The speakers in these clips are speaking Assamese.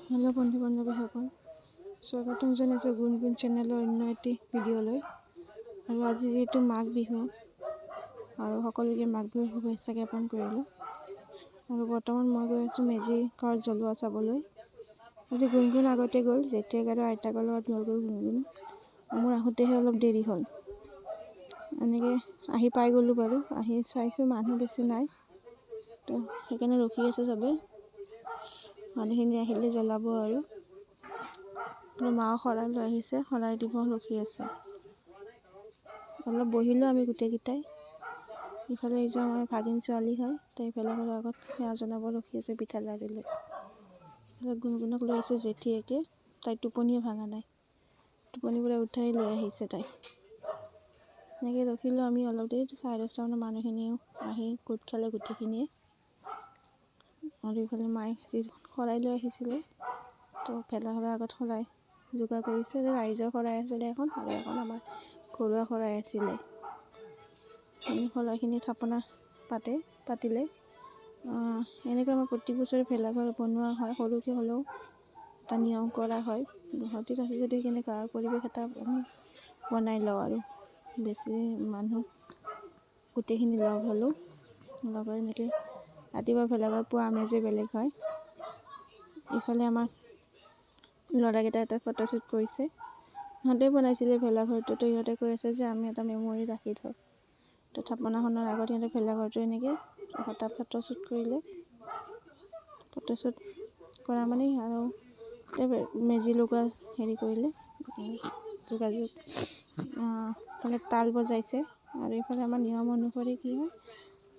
হেল্ল' বন্ধু বান্ধৱীসকল, স্বাগতম জনাইছোঁ গুণগুণ চেনেলৰ অন্য এটি ভিডিঅ'লৈ। আৰু আজি যিহেতু মাঘ বিহু আৰু সকলোকে মাঘ বিহুৰ শুভেচ্ছা জ্ঞাপন কৰিলোঁ। আৰু বৰ্তমান মই গৈ আছোঁ মেজি ঘৰত জ্বলোৱা চাবলৈ। আজি গুণগুণ আগতে গ'ল, জেঠীয়েক আৰু আইতাকৰ লগত গ'ল গুণগুণ। মোৰ আহোঁতেহে অলপ দেৰি হ'ল। এনেকৈ আহি পাই গ'লোঁ বাৰু। আহি চাইছোঁ মানুহ বেছি নাই, তো সেইকাৰণে ৰখি আছে চবে। মানুহখিনি আহিলে জ্বলাব আৰু মাও শৰাই লৈ আহিছে, শৰাই দিব ৰখি আছে। অলপ বহিলোঁ আমি গোটেইকেইটাই। ইফালে এই যে আমাৰ ভাগিন ছোৱালী হয়, তাই ভেলাঘৰৰ আগত সেৱা জনাব ৰখি আছে পিঠা লাড়ু লৈ। গুণগুণক লৈ আছে জেঠীয়েকে, তাই টোপনিয়ে ভাঙা নাই, টোপনিৰ পৰা উঠাই লৈ আহিছে তাই। এনেকৈ ৰখিলোঁ আমি অলপ দেৰি। 10:30 মানুহখিনিও আহি গোট খালে গোটেইখিনিয়ে। আৰু ইফালে মায়ে যি শৰাই লৈ আহিছিলে, তো ভেলাঘৰৰ আগত শৰাই যোগাৰ কৰিছে। ৰাইজৰ শৰাই আছিলে এখন, আৰু এখন আমাৰ ঘৰুৱা শৰাই আছিলে। শৰাইখিনি থাপনা পাতিলে। এনেকৈ আমাৰ প্ৰতি বছৰে ভেলাঘৰ বনোৱা হয়, সৰুকৈ হ'লেও এটা নিয়ম কৰা হয়। গুৱাহাটীত আছোঁ যদি সেইখিনি গাঁৱৰ পৰিৱেশ এটা আমি বনাই লওঁ আৰু বেছি মানুহ গোটেইখিনি লগ হ'লোঁ। লগৰ এনেকৈ ৰাতিপুৱা ভেলাঘৰ পোৱা আমেজেই বেলেগ হয়। ইফালে আমাৰ ল'ৰাকেইটা এটা ফটোশ্বুট কৰিছে। সিহঁতে বনাইছিলে ভেলাঘৰটো, তো সিহঁতে কৈ আছে যে আমি এটা মেমৰি ৰাখি থওঁ। তো থাপনাখনৰ আগত সিহঁতে ভেলাঘৰটো এনেকৈ এটা ফটোশ্বুট কৰিলে। ফটোশ্বুট কৰা মানে আৰু মেজি লগোৱা হেৰি কৰিলে, যোগাযোগ। ইফালে তাল বজাইছে। আৰু ইফালে আমাৰ নিয়ম অনুসৰি কি হয়,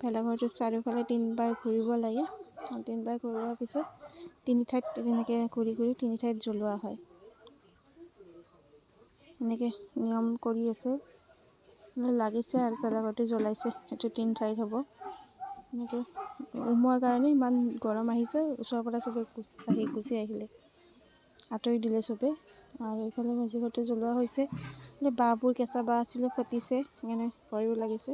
ভেলাঘৰটো চাৰিওফালে 3বাৰ ঘূৰিব লাগে। 3বাৰ ঘূৰোৱাৰ পিছত 3 ঠাইত তেনেকৈ ঘূৰি তিনি ঠাইত জ্বলোৱা হয়। এনেকৈ নিয়ম কৰি আছে, লাগিছে আৰু ভেলাঘৰটো জ্বলাইছে। সেইটো 3 ঠাইত হ'ব। এনেকৈ সোমোৱাৰ কাৰণে ইমান গৰম আহিছে, ওচৰৰ পৰা চবে গুচি আহিলে, আঁতৰি দিলে চবে। আৰু এইফালে মেজি ঘৰটো জ্বলোৱা হৈছে। বাঁহবোৰ কেঁচা বাঁহ আছিলে, ফুটিছে, সেইকাৰণে ভয়ো লাগিছে।